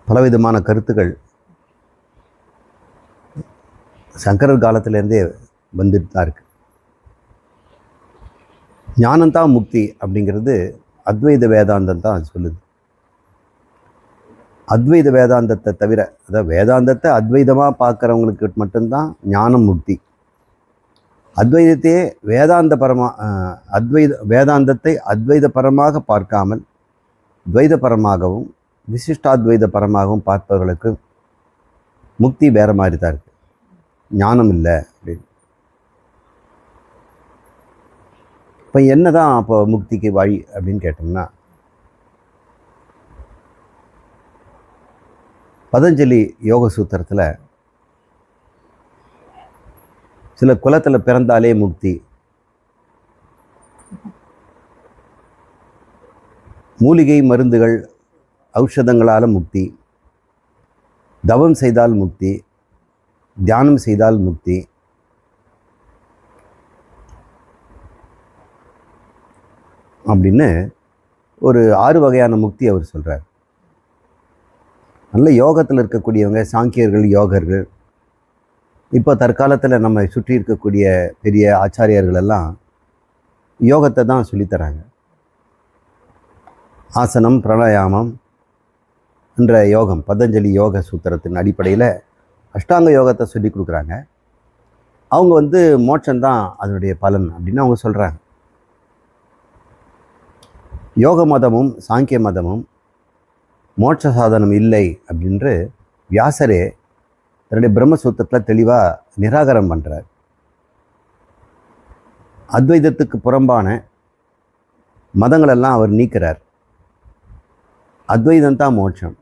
பலவிதமான கருத்துக்கள் சங்கரர் காலத்திலேருந்தே வந்துட்டு தான் இருக்குது. ஞானந்தான் முக்தி அப்படிங்கிறது அத்வைத வேதாந்தம் தான் சொல்லுது. அத்வைத வேதாந்தத்தை தவிர, அதாவது வேதாந்தத்தை அத்வைதமாக பார்க்குறவங்களுக்கு மட்டும்தான் ஞானம் முக்தி. அத்வைதத்தையே வேதாந்தத்தை அத்வைத பரமாக பார்க்காமல் துவைத பரமாகவும் விசிஷ்டாத்வைத பரமாகவும் பார்ப்பவர்களுக்கு முக்தி வேற மாதிரி தான் இருக்குது, ஞானம் இல்லை அப்படின்னு. இப்போ என்ன தான் அப்போ முக்திக்கு வழி அப்படின்னு கேட்டோம்னா, பதஞ்சலி யோக சூத்திரத்தில் சில குலத்தில் பிறந்தாலே முக்தி, மூலிகை மருந்துகள் ஔஷதங்களால் முக்தி, தவம் செய்தால் முக்தி, தியானம் செய்தால் முக்தி, அப்படின்னு ஒரு 6 வகையான முக்தி அவர் சொல்கிறார். நல்ல யோகத்தில் இருக்கக்கூடியவங்க, சாங்கியர்கள், யோகர்கள், இப்போ தற்காலத்தில் நம்ம சுற்றி இருக்கக்கூடிய பெரிய ஆச்சாரியர்கள் எல்லாம் யோகத்தை தான் சொல்லித்தராங்க. ஆசனம், பிராணாயாமம் என்ற யோகம், பதஞ்சலி யோக சூத்திரத்தின் அடிப்படையில் அஷ்டாங்க யோகத்தை சொல்லி கொடுக்குறாங்க. அவங்க மோட்சம்தான் அதனுடைய பலன் அப்படின்னு அவங்க சொல்கிறாங்க. யோக மதமும் சாங்கிய மதமும் மோட்ச சாதனம் இல்லை அப்படின்று வியாசரே தன்னுடைய பிரம்மசூத்திரத்தில் தெளிவாக நிராகரம் பண்ணுறார். அத்வைதத்துக்கு புறம்பான மதங்களெல்லாம் அவர் நீக்கிறார். அத்வைதம் தான் மோட்சம்.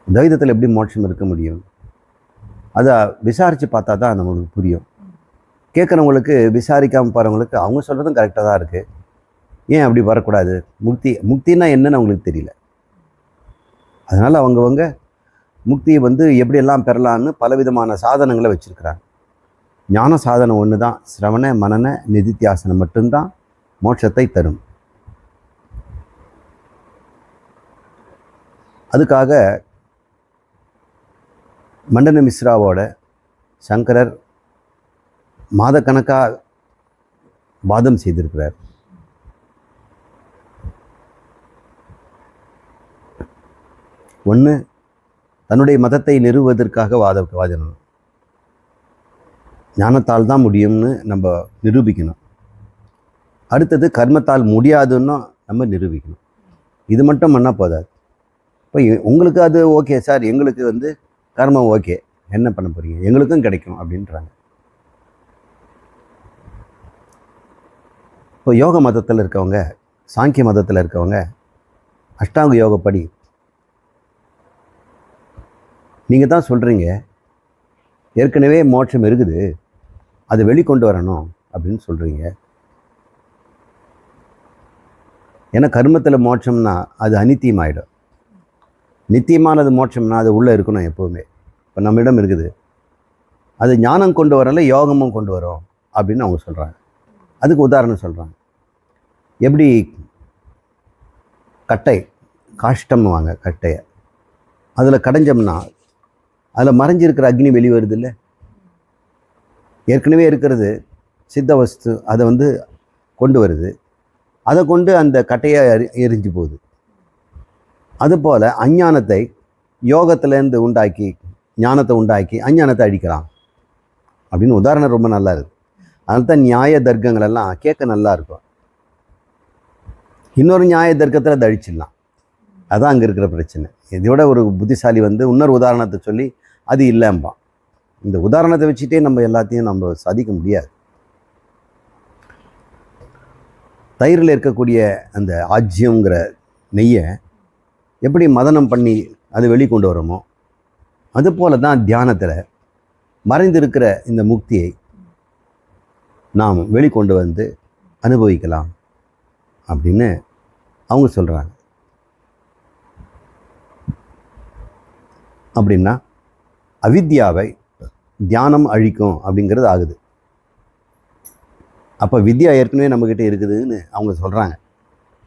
துவைதத்தில் எப்படி மோட்சம் இருக்க முடியும்? அதை விசாரித்து பார்த்தா தான் நமக்கு புரியும். கேட்குறவங்களுக்கு, விசாரிக்காமல் போகிறவங்களுக்கு அவங்க சொல்கிறதும் கரெக்டாக தான் இருக்குது, ஏன் அப்படி வரக்கூடாது? முக்தின்னா என்னன்னு அவங்களுக்கு தெரியல. அதனால் அவங்கவங்க முக்தியை எப்படியெல்லாம் பெறலான்னு பலவிதமான சாதனங்களை வச்சுருக்கிறாங்க. ஞான சாதனம் ஒன்று தான், சிரவண மனன நிதித்தியாசனம் மட்டும்தான் மோட்சத்தை தரும். அதுக்காக மண்டன மிஸ்ராவோட சங்கரர் மாதக்கணக்காக வாதம் செய்திருக்கிறார். ஒன்று, தன்னுடைய மதத்தை நிறுவுவதற்காக வாதனம், ஞானத்தால் தான் முடியும்னு நம்ம நிரூபிக்கணும். அடுத்தது, கர்மத்தால் முடியாதுன்னு நம்ம நிரூபிக்கணும். இது மட்டும் பண்ணால் போதாது. இப்போ உங்களுக்கு அது ஓகே சார், எங்களுக்கு கர்மம் ஓகே, என்ன பண்ண போகிறீங்க, எங்களுக்கும் கிடைக்கும் அப்படின்றாங்க. இப்போ யோக மதத்தில் இருக்கவங்க, சாங்கிய மதத்தில் இருக்கவங்க அஷ்டாங்க யோகப்படி நீங்கள் தான் சொல்கிறீங்க ஏற்கனவே மோட்சம் இருக்குது, அதை வெளிக்கொண்டு வரணும் அப்படின்னு சொல்கிறீங்க. ஏன்னா கர்மத்தில் மோட்சம்னா அது அநித்தியமாயிடும். நித்தியமானது மோட்சம்னா அது உள்ளே இருக்கணும் எப்போவுமே. இப்போ நம்மிடம் இருக்குது, அது ஞானம் கொண்டு வரல, யோகமும் கொண்டு வரும் அப்படின்னு அவங்க சொல்கிறாங்க. அதுக்கு உதாரணம் சொல்கிறாங்க. எப்படி கட்டை, காஷ்டம்னு வாங்க கட்டையை, அதில் கடைஞ்சோம்னா அதில் மறைஞ்சிருக்கிற அக்னி வெளி வருது இல்லை? ஏற்கனவே இருக்கிறது சித்த வஸ்து, அதை கொண்டு வருது, அதை கொண்டு அந்த கட்டையை எரிஞ்சு போகுது. அதுபோல் அஞ்ஞானத்தை யோகத்திலேருந்து உண்டாக்கி ஞானத்தை உண்டாக்கி அஞ்ஞானத்தை அழிக்கலாம் அப்படின்னு உதாரணம் ரொம்ப நல்லா இருக்குது. அதனால தான் நியாய தர்க்கங்கள் எல்லாம் கேட்க நல்லா இருக்கும். இன்னொரு நியாய தர்க்கத்தில் அதை அழிச்சிடலாம். அதுதான் அங்கே இருக்கிற பிரச்சனை. இதோட ஒரு புத்திசாலி இன்னொரு உதாரணத்தை சொல்லி அது இல்லைம்பான். இந்த உதாரணத்தை வச்சுட்டே நம்ம எல்லாத்தையும் நம்ம சாதிக்க முடியாது. தயிரில் இருக்கக்கூடிய அந்த ஆஜ்யங்கிற நெய்யை எப்படி மதனம் பண்ணி அது வெளிக்கொண்டு வரோமோ, அதுபோல தான் தியானத்தில் மறைந்திருக்கிற இந்த முக்தியை நாம் வெளிக்கொண்டு அனுபவிக்கலாம் அப்படின்னு அவங்க சொல்கிறாங்க. அப்படின்னா அவித்யாவை தியானம் அழிக்கும் அப்படிங்கிறது ஆகுது. அப்போ வித்யா ஏற்கனவே நம்மக்கிட்ட இருக்குதுன்னு அவங்க சொல்கிறாங்க.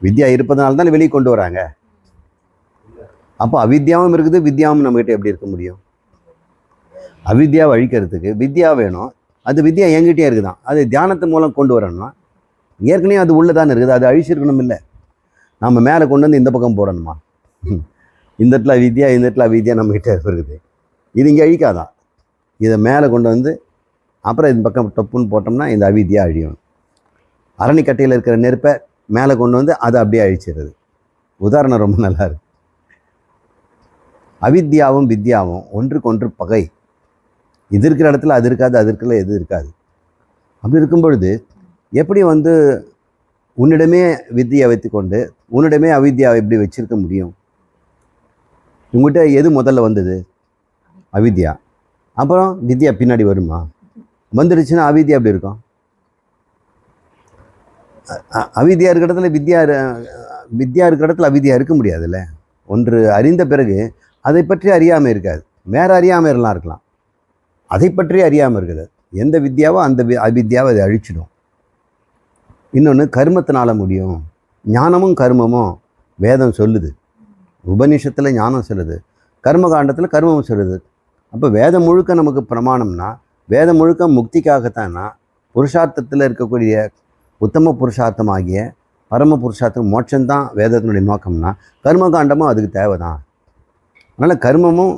வித்யா இருப்பதனால தான் வெளியே கொண்டு வராங்க. அப்போ அவித்யாவும் இருக்குது, வித்யாவும் நம்மகிட்ட எப்படி இருக்க முடியும்? அவித்யாவை அழிக்கிறதுக்கு வித்யா வேணும். அது வித்யா என்கிட்டயே இருக்குதான். அது தியானத்து மூலம் கொண்டு வரணும்னா ஏற்கனவே அது உள்ளதானே இருக்குது, அது அழிச்சிருக்கணும். இல்லை நம்ம மேலே கொண்டு வந்து இந்த பக்கம் போடணுமா? இந்த இடத்துல அவித்யா, இந்த இடத்துல அவித்யா நம்மகிட்ட இருக்குது. இது இங்கே அழிக்காதான். இதை மேலே கொண்டு வந்து அப்புறம் இந்த பக்கம் டப்புன்னு போட்டோம்னா இந்த அவித்யா அழியும். அரணிக்கட்டையில் இருக்கிற நெருப்பை மேலே கொண்டு வந்து அதை அப்படியே அழிச்சிடுறது. உதாரணம் ரொம்ப நல்லா இருக்கு. அவித்யாவும் வித்யாவும் ஒன்றுக்கு ஒன்று பகை. இது இருக்கிற இடத்துல அது இருக்காது, அது இருக்கிற எது இருக்காது. அப்படி இருக்கும் பொழுது எப்படி வந்து உன்னிடமே வித்தியை வைத்து கொண்டு உன்னிடமே அவித்யாவை எப்படி வச்சிருக்க முடியும்? உங்கள்கிட்ட எது முதல்ல வந்தது? அவித்யா. அப்புறம் வித்யா பின்னாடி வருமா? வந்துடுச்சுன்னா அவித்யா எப்படி இருக்கும்? அவித்யா இருக்கிற இடத்துல வித்யா இருக்கிற இடத்துல அவித்யா இருக்க முடியாதுல்ல. ஒன்று அறிந்த பிறகு அதை பற்றி அறியாமல் இருக்காது. வேற அறியாமல் இருக்கலாம். அதை பற்றி அறியாமல் இருக்குது. எந்த வித்யாவோ அந்த அவித்யாவை அதை அழிச்சிடும். இன்னொன்று கர்மத்தினால முடியும். ஞானமும் கர்மமும் வேதம் சொல்லுது. உபநிஷத்தில் ஞானம் சொல்லுது, கர்மகாண்டத்தில் கர்மமும் சொல்லுது. அப்போ வேதம் முழுக்க நமக்கு பிரமாணம்னா வேதம் முழுக்க முக்திக்காகத்தான்னா புருஷார்த்தத்தில் இருக்கக்கூடிய உத்தம புருஷார்த்தமாகிய பரம புருஷார்த்தம் மோட்சம்தான் வேதத்தினுடைய நோக்கம்னா கர்மகாண்டமும் அதுக்கு தேவை தான். அதனால் கர்மமும்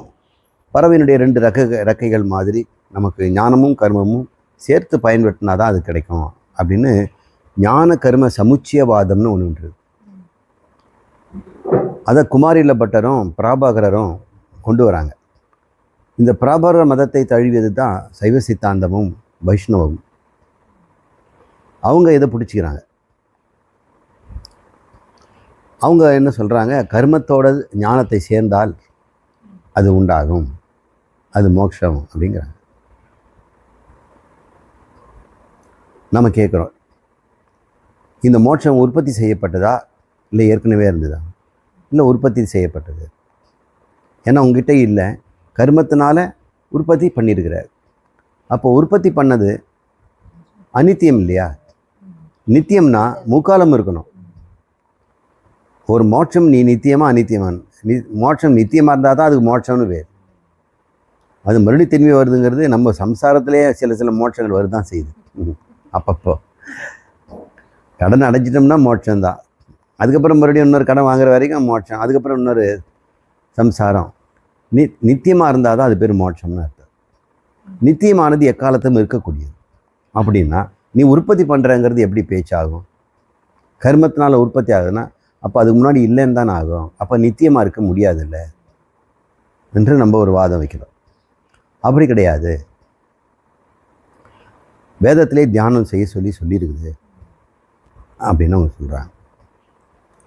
பறவையினுடைய 2 ரெக்கைகள் மாதிரி நமக்கு ஞானமும் கர்மமும் சேர்த்து பயன்படுத்தினா தான் அது கிடைக்கும் அப்படின்னு ஞான கர்ம சமுச்சியவாதம்னு ஒன்று உண்டு. அதை குமாரில பட்டரும் பிராபாகரரும் கொண்டு வராங்க. இந்த பிராபாகர மதத்தை தழுவியது தான் சைவ சித்தாந்தமும் வைஷ்ணவமும். அவங்க இதை பிடிச்சிக்கிறாங்க. அவங்க என்ன சொல்கிறாங்க, கர்மத்தோட ஞானத்தை சேர்ந்தால் அது உண்டாகும், அது மோட்சம் அப்படிங்கிறாங்க. நம்ம கேட்குறோம், இந்த மோட்சம் உற்பத்தி செய்யப்பட்டதா இல்லை ஏற்கனவே இருந்ததா? இல்லை உற்பத்தி செய்யப்பட்டது. ஏன்னா உங்ககிட்ட இல்லை, கர்மத்தினால உற்பத்தி பண்ணியிருக்கிறார். அப்போ உற்பத்தி பண்ணது அநித்தியம் இல்லையா? நித்தியம்னா முக்காலம் இருக்கணும். ஒரு மோட்சம் நீ நித்தியமாக அநித்தியமான மோட்சம் நித்தியமாக இருந்தால் தான் அதுக்கு மோட்சம்னு பேர். அது மறுபடியும் திரும்பி வருதுங்கிறது நம்ம சம்சாரத்திலே சில மோட்சங்கள் வருதான் செய்யுது. அப்பப்போ கடன் அடைஞ்சிட்டோம்னா மோட்சம்தான். அதுக்கப்புறம் மறுபடியும் இன்னொரு கடன் வாங்குற வரைக்கும் மோட்சம். அதுக்கப்புறம் இன்னொரு சம்சாரம். நித்தியமாக இருந்தால் தான் அது பேர் மோட்சம்னு அர்த்தம். நித்தியமானது எக்காலத்தும் இருக்கக்கூடியது. அப்படின்னா நீ உற்பத்தி பண்ணுறங்கிறது எப்படி பேச்சாகும்? கர்மத்தினால் உற்பத்தி ஆகுதுன்னா அப்போ அதுக்கு முன்னாடி இல்லைன்னு தானே ஆகும். அப்போ நித்தியமாக இருக்க முடியாதுல்ல என்று நம்ம ஒரு வாதம் வைக்கிறோம். அப்படி கிடையாது. வேதத்திலே தியானம் செய்ய சொல்லியிருக்குது அப்படின்னு அவங்க சொல்கிறாங்க.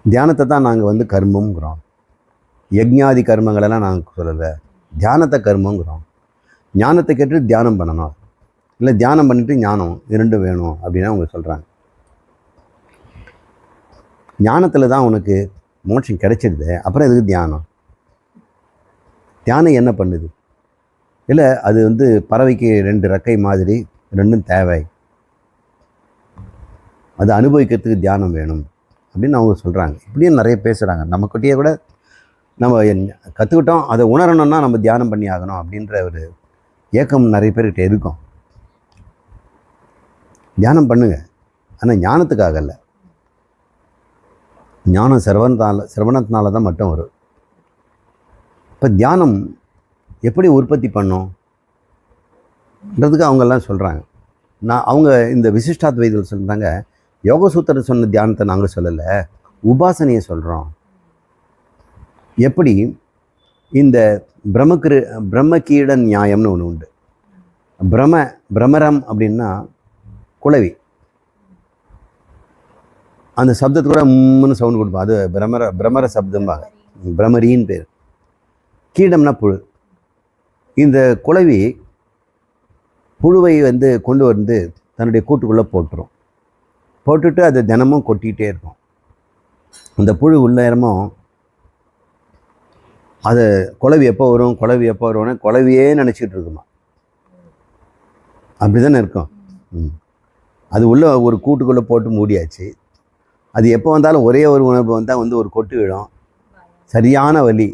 தியானத்தை தான் நாங்கள் கர்மங்கிறோம். யஜ்ஞாதி கர்மங்களெல்லாம் நாங்கள் சொல்லலை, தியானத்தை கர்மங்கிறோம். ஞானத்தை கேட்டு தியானம் பண்ணணும், இல்லை தியானம் பண்ணிட்டு ஞானம், 2 வேணும் அப்படின்னு அவங்க சொல்கிறாங்க. ஞானத்தில் தான் உனக்கு மோட்சம் கிடைச்சிடுது, அப்புறம் எதுக்கு தியானம்? தியானம் என்ன பண்ணுது? இல்லை அது பறவைக்கு 2 ரெக்கை மாதிரி 2ம் தேவை, அதை அனுபவிக்கிறதுக்கு தியானம் வேணும் அப்படின்னு அவங்க சொல்கிறாங்க. இப்படியும் நிறைய பேசுகிறாங்க. நம்மக்கிட்டேயே கூட நம்ம கற்றுக்கிட்டோம், அதை உணரணும்னா நம்ம தியானம் பண்ணி ஆகணும் அப்படின்ற ஒரு ஏக்கம் நிறைய பேர்கிட்ட இருக்கும். தியானம் பண்ணுங்க, ஆனால் ஞானத்துக்காக இல்லை. ஞானம் சிரவணத்தினால தான் மட்டும் வரும். இப்போ தியானம் எப்படி உற்பத்தி பண்ணும்ன்றதுக்கு அவங்கெல்லாம் சொல்கிறாங்க. அவங்க இந்த விசிஷ்டாத்வைதிகள் சொல்கிறாங்க, யோகசூத்திரம் சொன்ன தியானத்தை நாங்கள் சொல்லலை, உபாசனையை சொல்கிறோம். எப்படி இந்த பிரம்மகீட நியாயம்னு ஒன்று உண்டு. பிரமரம் அப்படின்னா குளவி. அந்த சப்தத்துக்கு கூட முன்னு சவுண்ட் கொடுப்போம், அது பிரமர சப்தம்பாங்க, பிரமரின்னு பேர். கீடம்னா புழு. இந்த குளவி புழுவை கொண்டு வந்து தன்னுடைய கூட்டுக்குள்ளே போட்டுட்டு அதை தினமும் கொட்டிகிட்டே இருக்கும். அந்த புழு உள்ள நேரமும் அது குளவி எப்போ வரும்னு குளவியே நினச்சிக்கிட்டு இருக்குமா. அப்படி தானே இருக்கும். அது உள்ள ஒரு கூட்டுக்குள்ளே போட்டு மூடியாச்சு. அது எப்போ வந்தாலும் ஒரே ஒரு உணர்வு வந்தால் ஒரு கொட்டு விடும், சரியான வலி,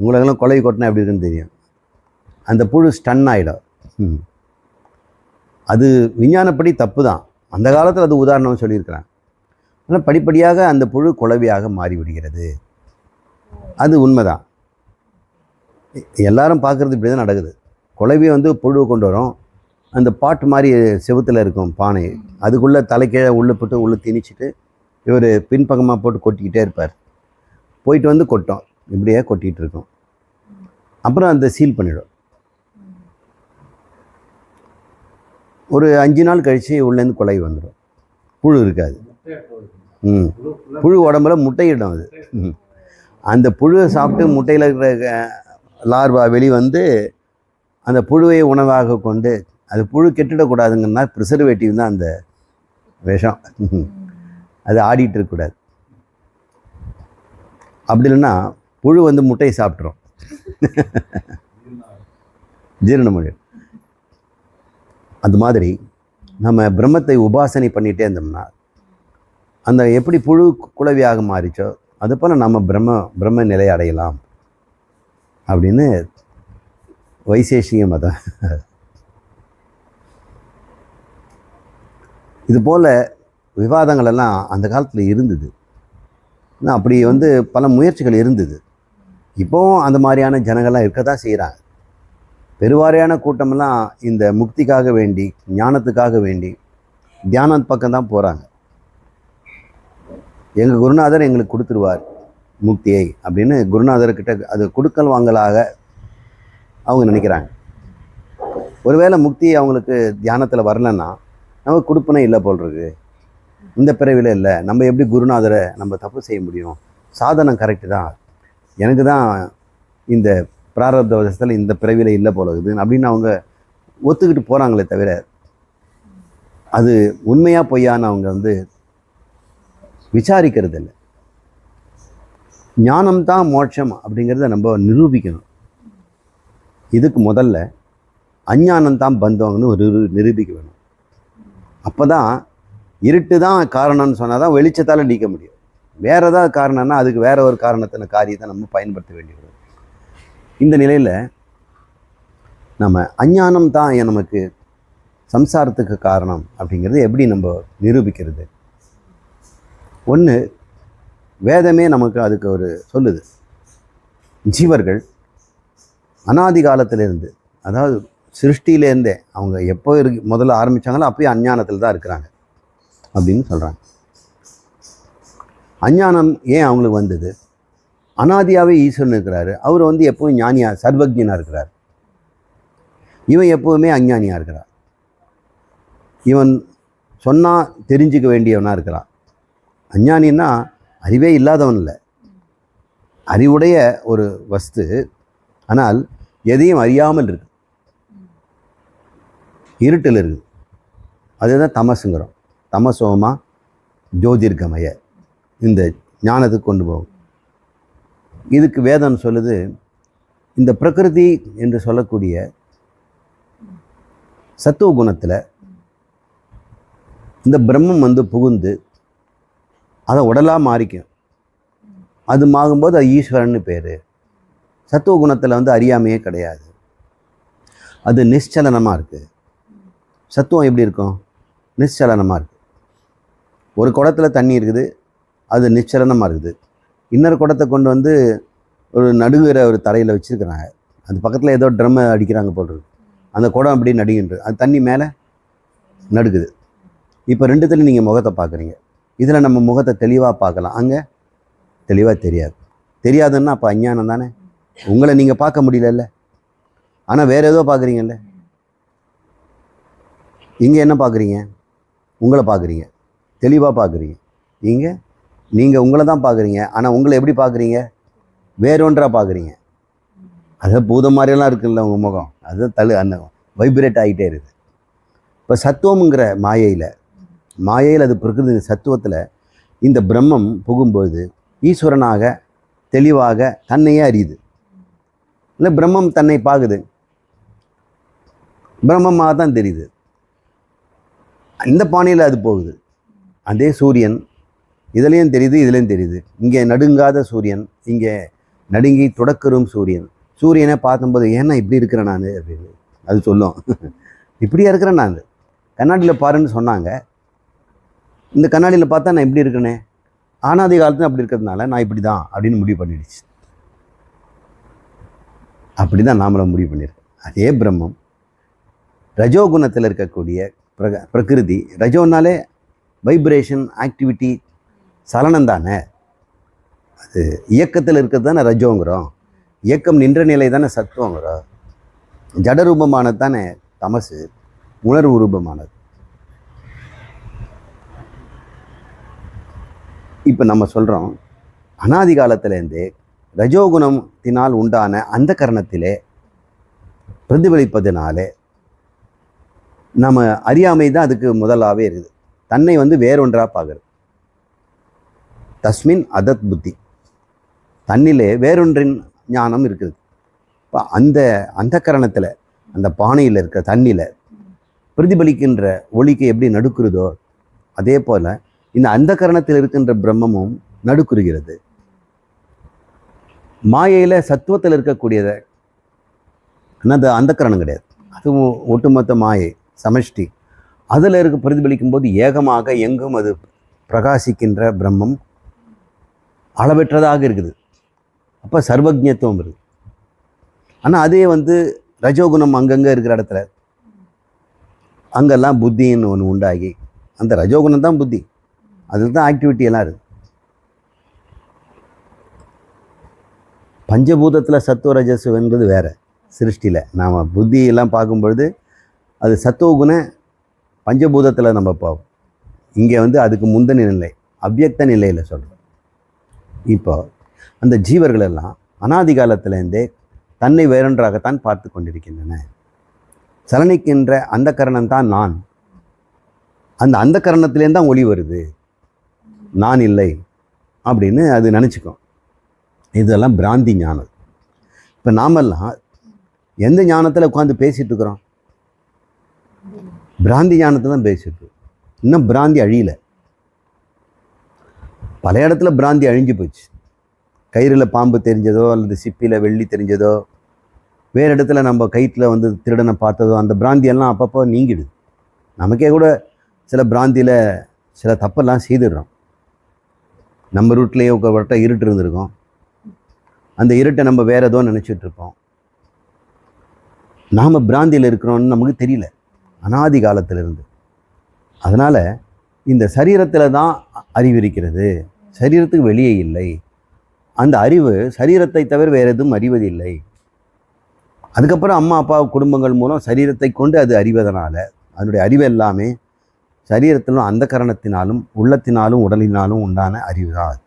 உங்களுக்கெல்லாம் குழவி கொட்டினா எப்படி இருக்குன்னு தெரியும். அந்த புழு ஸ்டன் ஆகிடும். அது விஞ்ஞானப்படி தப்பு தான். அந்த காலத்தில் அது உதாரணம் சொல்லியிருக்கிறாங்க. ஆனால் படிப்படியாக அந்த புழு குழவியாக மாறிவிடுகிறது. அது உண்மைதான். எல்லாரும் பார்க்குறது இப்படி தான் நடக்குது. குழவியை வந்து புழுவை கொண்டு வரும். அந்த பாட்டு மாதிரி செவுத்தில் இருக்கும் பானை, அதுக்குள்ளே தலைக்கீழே உள்ளே போட்டு உள்ளே திணிச்சிட்டு இவர் பின்பக்கமாக போட்டு கொட்டிக்கிட்டே இருப்பார். போயிட்டு வந்து கொட்டும், இப்படியே கொட்டிகிட்டு இருக்கும். அப்புறம் அந்த சீல் பண்ணிடும். ஒரு 5 நாள் கழித்து உள்ளேருந்து குழவி வந்துடும். புழு இருக்காது. புழு உடம்புல முட்டையிடும். அது அந்த புழுவை சாப்பிட்டு முட்டையில் இருக்கிற லார்வா வெளிவந்து அந்த புழுவை உணவாக கொண்டு, அது புழு கெட்டுடக்கூடாதுங்கன்னா ப்ரிசர்வேட்டிவ் தான் அந்த விஷம். அது ஆடிட்டு இருக்கக்கூடாது. அப்படி இல்லைன்னா புழு வந்து முட்டையை சாப்பிட்றோம். ஜீரணமொழி. அது மாதிரி நம்ம பிரம்மத்தை உபாசனை பண்ணிகிட்டே இருந்தோம்னா அந்த எப்படி புழு குழவியாக மாறிச்சோ அது போல் நம்ம பிரம்ம நிலை அடையலாம் அப்படின்னு வைசேஷிக மதம். இது போல் விவாதங்கள் எல்லாம் அந்த காலத்தில் இருந்தது. அப்படி வந்து பல முயற்சிகள் இருந்தது. இப்போவும் அந்த மாதிரியான ஜனங்கள்லாம் இருக்க தான் செய்கிறாங்க. பெருவாரியான கூட்டமெல்லாம் இந்த முக்திக்காக வேண்டி, ஞானத்துக்காக வேண்டி தியானம் பக்கம்தான் போகிறாங்க. எங்கள் குருநாதர் எங்களுக்கு கொடுத்துருவார் முக்தியை அப்படின்னு குருநாதர்கிட்ட அது கொடுக்கல் வாங்கலாக அவங்க நினைக்கிறாங்க. ஒருவேளை முக்தி அவங்களுக்கு தியானத்தில் வரலன்னா நமக்கு கொடுப்பனே இல்லை போல் இருக்கு, இந்த பிறவில இல்லை, நம்ம எப்படி குருநாதரை நம்ம தப்பு செய்ய முடியும், சாதனம் கரெக்டு தான், எனக்கு தான் இந்த பிராரப்த வசத்தில் இந்த பிறவில இல்லை போல இருக்குது அப்படின்னு அவங்க ஒத்துக்கிட்டு போகிறாங்களே தவிர அது உண்மையாக பொய்யான்னு அவங்க வந்து விசாரிக்கிறது இல்லை. ஞானம்தான் மோட்சம் அப்படிங்கிறத நம்ம நிரூபிக்கணும். இதுக்கு முதல்ல அஞ்ஞானம்தான் பந்தவங்கன்னு ஒரு நிரூபிக்க வேணும். அப்போ தான் இருட்டு தான் காரணம்னு சொன்னால் தான் வெளிச்சத்தால் நீக்க முடியும். வேறு ஏதாவது காரணம்னா அதுக்கு வேறு ஒரு காரியத்தை நம்ம பயன்படுத்த வேண்டியது. இந்த நிலையில் நம்ம அஞ்ஞானம் தான் நமக்கு சம்சாரத்துக்கு காரணம் அப்படிங்கிறது எப்படி நம்ம நிரூபிக்கிறது? ஒன்று, வேதமே நமக்கு அதுக்கு ஒரு சொல்லுது. ஜீவர்கள் அனாதி காலத்திலேருந்து, அதாவது சிருஷ்டியிலேருந்தே அவங்க எப்போ முதல்ல ஆரம்பித்தாங்களோ அப்போயே அஞ்ஞானத்தில் தான் இருக்கிறாங்க அப்படின்னு சொல்கிறாங்க. அஞ்ஞானம் ஏன் அவங்களுக்கு வந்தது? அனாதியாகவே ஈஸ்வரன் இருக்கிறாரு. அவர் வந்து எப்போவும் ஞானியாக சர்வஜனாக இருக்கிறார். இவன் எப்போவுமே அஞ்ஞானியாக இருக்கிறார். இவன் சொன்னால் தெரிஞ்சிக்க வேண்டியவனாக இருக்கிறான். அஞ்ஞானின்னா அறிவே இல்லாதவன் இல்லை, அறிவுடைய ஒரு வஸ்து, ஆனால் எதையும் அறியாமல் இருக்கு, இருட்டில் இருக்குது. அதுதான் தமசுங்கிறோம். தமசோமா ஜோதிர்கமய, இந்த ஞானத்துக்கு கொண்டு போகும். இதுக்கு வேதம் சொல்லுது, இந்த பிரகிருதி என்று சொல்லக்கூடிய சத்துவ குணத்தில் இந்த பிரம்மம் வந்து புகுந்து அதை உடலாக மாறிக்கும். அது ஆகும்போது அது ஈஸ்வரன்னு பேர். சத்துவ குணத்தில் வந்து அறியாமையே கிடையாது, அது நிశ్చலனமாக இருக்குது. சத்துவம் எப்படி இருக்கும்? நிశ్చலனமாக இருக்குது. ஒரு குடத்தில் தண்ணி இருக்குது, அது நிశ్చலனமாக இருக்குது. இன்னொரு குடத்தை கொண்டு வந்து ஒரு நடுங்கிற ஒரு தரையில் வச்சுருக்கிறாங்க, அது பக்கத்தில் ஏதோ ட்ரம்மை அடிக்கிறாங்க போடுறது, அந்த குடம் அப்படி நடுங்கின்றது, அது தண்ணி மேலே நடுக்குது. இப்போ ரெண்டுத்துலையும் நீங்கள் முகத்தை பார்க்குறீங்க. இதில் நம்ம முகத்தை தெளிவாக பார்க்கலாம், அங்கே தெளிவாக தெரியாது. தெரியாதுன்னா அப்போ அஞ்ஞானம் தானே. உங்களை நீங்கள் பார்க்க முடியல, ஆனால் வேறு ஏதோ பார்க்குறீங்கல்ல. இங்கே என்ன பார்க்குறீங்க? உங்களை பார்க்குறீங்க, தெளிவாக பார்க்குறீங்க. நீங்கள் உங்களை தான் பார்க்குறீங்க, ஆனால் உங்களை எப்படி பார்க்குறீங்க? வேறொன்றாக பார்க்குறீங்க. அது பூதம் மாதிரியெல்லாம் இருக்குல்ல உங்கள் முகம், அது அந்த வைப்ரேட் ஆகிட்டே இருக்குது. இப்போ சத்துவம்ங்கிற மாயையில் அது பிரகிருதி சத்துவத்தில் இந்த பிரம்மம் புகும்போது ஈஸ்வரனாக தெளிவாக தன்னையே அறியுது. இல்லை பிரம்மம் தன்னை பார்க்குது, பிரம்மமாக தான் தெரியுது. இந்த பானையில் அது போகுது. அதே சூரியன் இதுலேயும் தெரியுது, இதுலேயும் தெரியுது. இங்கே நடுங்காத சூரியன், இங்கே நடுங்கி தொடக்கரும் சூரியன். சூரியனை பார்க்கும்போது ஏன்னா இப்படி இருக்கிறேன் நான் அப்படின்னு அது சொல்லும். இப்படியா இருக்கிறேன் நான், கண்ணாடியில் பாருன்னு சொன்னாங்க, இந்த கண்ணாடியில் பார்த்தா நான் இப்படி இருக்கேனே, ஆனாதி காலத்துல அப்படி இருக்கிறதுனால நான் இப்படி தான் அப்படின்னு முடிவு பண்ணிடுச்சு. அப்படி தான் நாமளும் முடிவு பண்ணியிருக்கோம். அதே பிரம்மம் ரஜோகுணத்தில் இருக்கக்கூடிய பிரகிருதி. ரஜோனாலே வைப்ரேஷன், ஆக்டிவிட்டி, சலனம் தானே. அது இயக்கத்தில் இருக்கிறது தானே ரஜோங்கிறோம். இயக்கம் நின்ற நிலை தானே சத்துவங்கிறோம். ஜடரூபமானது தானே தமசு, உணர்வு ரூபமானது. இப்போ நம்ம சொல்கிறோம், அனாதி காலத்திலேருந்தே ரஜோகுணத்தினால் உண்டான அந்த கரணத்திலே பிரதிபலிப்பதனாலே நம்ம அறியாமை தான் அதுக்கு முதலாகவே இருக்குது. தன்னை வேறொன்றாக பார்க்குறது. தஸ்மின் அதத் புத்தி, தன்னிலே வேறொன்றின் ஞானம் இருக்குது. இப்போ அந்த கரணத்தில், அந்த பானையில் இருக்கிற தண்ணியில் பிரதிபலிக்கின்ற ஒளிக்கு எப்படி நடுக்குறதோ அதே போல் இந்த அந்த கரணத்தில் இருக்கின்ற பிரம்மமும் நடுக்குறுகிறது. மாயையில் சத்துவத்தில் இருக்கக்கூடியதை அது அந்த கரணம் கிடையாது, அதுவும் ஒட்டுமொத்த மாயை சமஷ்டி. அதில் பிரதிபலிக்கும் போது ஏகமாக எங்கும் அது பிரகாசிக்கின்ற பிரம்மம் அளவற்றதாக இருக்குது. அப்போ சர்வஜத்துவம் இருக்குது. ஆனால் அதே ரஜோகுணம் அங்கங்கே இருக்கிற இடத்துல அங்கெல்லாம் புத்தின்னு ஒன்று உண்டாகி, அந்த ரஜோகுணம் தான் புத்தி, அதில் தான் ஆக்டிவிட்டி எல்லாம் இருக்குது. பஞ்சபூதத்தில் சத்துவ ரஜஸ் என்பது வேறு. சிருஷ்டியில் நாம் புத்தியெல்லாம் பார்க்கும்பொழுது அது சத்துவகுண பஞ்சபூதத்தில் நம்ம பார்ப்போம். இங்கே அதுக்கு முந்தின நிலை, அவ்யக்த நிலையில் சொல்கிறோம். இப்போ அந்த ஜீவர்கள் எல்லாம் அனாதி காலத்திலேருந்தே தன்னை வேறொன்றாகத்தான் பார்த்து கொண்டிருக்கின்றன. சலனிக்கின்ற அந்த கரணம் தான் நான். அந்த கரணத்திலேருந்து தான் ஒளி வருது, நான் இல்லை அப்படின்னு அது நினச்சிக்கும். இதெல்லாம் பிராந்தி ஞானம். இப்போ நாமெல்லாம் எந்த ஞானத்தில் உட்காந்து பேசிகிட்டு இருக்கிறோம்? பிராந்தி ஞானத்தை தான் பேசிட்டு. இன்னும் பிராந்தி அழியலை. பல இடத்துல பிராந்தி அழிஞ்சு போச்சு. கயிறில் பாம்பு தெரிஞ்சதோ அல்லது சிப்பியில் வெள்ளி தெரிஞ்சதோ, வேறு இடத்துல நம்ம கயிற்றில் திருடனை பார்த்ததோ, அந்த பிராந்தியெல்லாம் அப்பப்போ நீங்கிடுது. நமக்கே கூட சில பிராந்தியில் சில தப்பெல்லாம் செய்துடுறோம். நம்ம ரூட்லேயே ஒரு வட்டம் இருட்டு இருந்திருக்கோம், அந்த இருட்டை நம்ம வேறு ஏதோ நினச்சிட்ருக்கோம். நாம் பிராந்தியில் இருக்கிறோன்னு நமக்கு தெரியல அனாதி காலத்திலிருந்து. அதனால் இந்த சரீரத்தில் தான் அறிவு இருக்கிறது, சரீரத்துக்கு வெளியே இல்லை. அந்த அறிவு சரீரத்தை தவிர வேறு எதுவும் அறிவதில்லை. அதுக்கப்புறம் அம்மா அப்பா குடும்பங்கள் மூலம் சரீரத்தை கொண்டு அது அறிவதனால அதனுடைய அறிவு எல்லாமே சரீரத்திலும் அந்த கரணத்தினாலும் உள்ளத்தினாலும் உடலினாலும் உண்டான அறிவு தான்.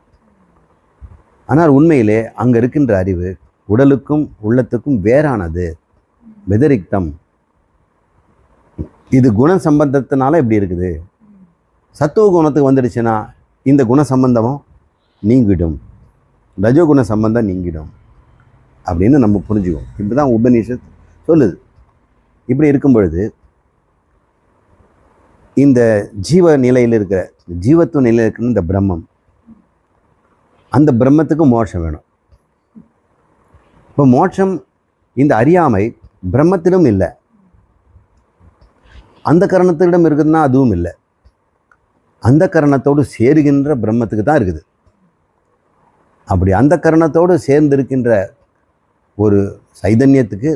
ஆனால் உண்மையிலே அங்கே இருக்கின்ற அறிவு உடலுக்கும் உள்ளத்துக்கும் வேறானது, வெதரிக்தம். இது குண சம்பந்தத்தினால இப்படி இருக்குது. சத்துவ குணத்துக்கு வந்துடுச்சுன்னா இந்த குண சம்பந்தமும் நீங்கிடும், ரஜோகுண சம்பந்தம் நீங்கிடும் அப்படின்னு நம்ம புரிஞ்சுக்குவோம். இப்படி தான் உபநிஷத் சொல்லுது. இப்படி இருக்கும் பொழுது இந்த ஜீவ நிலையில் இருக்கிற, ஜீவத்துவ நிலையில் இருக்கிற இந்த பிரம்மம், அந்த பிரம்மத்துக்கு மோட்சம் வேணும். இப்போ மோட்சம், இந்த அறியாமை பிரம்மத்திலும் இல்லை, அந்த கரணத்திடம் இருக்குதுன்னா அதுவும் இல்லை. அந்த கரணத்தோடு சேருகின்ற பிரம்மத்துக்கு தான் இருக்குது. அப்படி அந்த கரணத்தோடு சேர்ந்திருக்கின்ற ஒரு சைதன்யத்துக்கு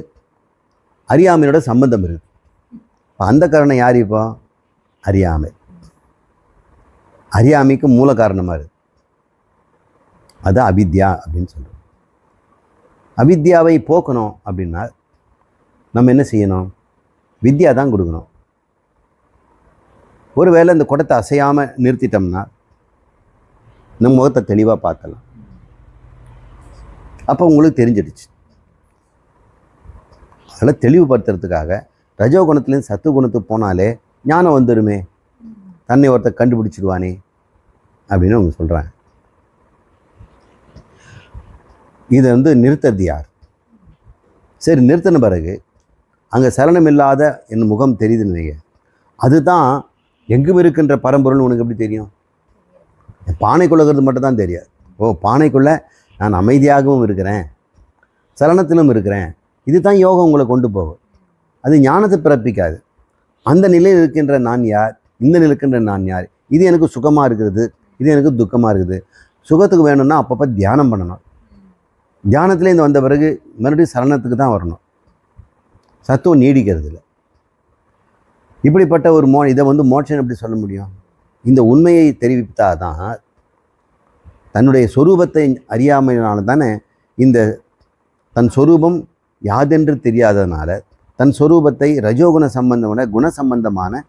அறியாமையோட சம்பந்தம் இருக்குது. அந்த கரணம் யார்? இப்போ அறியாமை. அறியாமைக்கு மூல காரணமாக இருக்குது. அதுதான் அவித்யா அப்படின்னு சொல்கிறோம். அவித்யாவை போக்கணும் அப்படின்னா நம்ம என்ன செய்யணும்? வித்யா தான் கொடுக்கணும். ஒருவேளை இந்த குடத்தை அசையாமல் நிறுத்திட்டோம்னா நம்ம முகத்தை தெளிவாக பார்க்கலாம். அப்போ உங்களுக்கு தெரிஞ்சிடுச்சு. அதனால் தெளிவுபடுத்துறதுக்காக ரஜோகுணத்துலேருந்து சத்துவகுணத்துக்கு போனாலே ஞானம் வந்துடுமே, தன்னை ஒருத்தர் கண்டுபிடிச்சிடுவானே அப்படின்னு அவங்க சொல்கிறாங்க. இதை நிறுத்துறது யார்? சரி, நிறுத்தின பிறகு அங்கே சலனம் இல்லாத என் முகம் தெரியுதுன்னு வைங்க, அதுதான் எங்கும் இருக்கின்ற பரம்பொருள் உனக்கு எப்படி தெரியும்? பானைக்குள்ளே இருக்கிறது மட்டும் தான் தெரியாது. ஓ, பானைக்குள்ளே நான் அமைதியாகவும் இருக்கிறேன், சலனத்திலும் இருக்கிறேன். இது தான் யோகம் உங்களை கொண்டு போகும். அது ஞானத்தை பிறப்பிக்காது. அந்த நிலையில் இருக்கின்ற நான் யார், இந்த நிலையில் இருக்கின்ற நான் யார், இது எனக்கு சுகமாக இருக்கிறது, இது எனக்கு துக்கமாக இருக்குது. சுகத்துக்கு வேணும்னா அப்பப்போ தியானம் பண்ணணும். தியானத்துலேருந்து வந்த பிறகு மறுபடியும் சலனத்துக்கு தான் வரணும். சத்துவம் நீடிக்கிறது இல்லை. இப்படிப்பட்ட ஒரு இதை மோட்சம் எப்படி சொல்ல முடியும்? இந்த உண்மையை தெரிவித்தாதான், தன்னுடைய சொரூபத்தை அறியாமையினால தானே இந்த தன் சொரூபம் யாதென்று தெரியாததுனால தன் சொரூபத்தை ரஜோகுண சம்பந்தமான குண சம்பந்தமான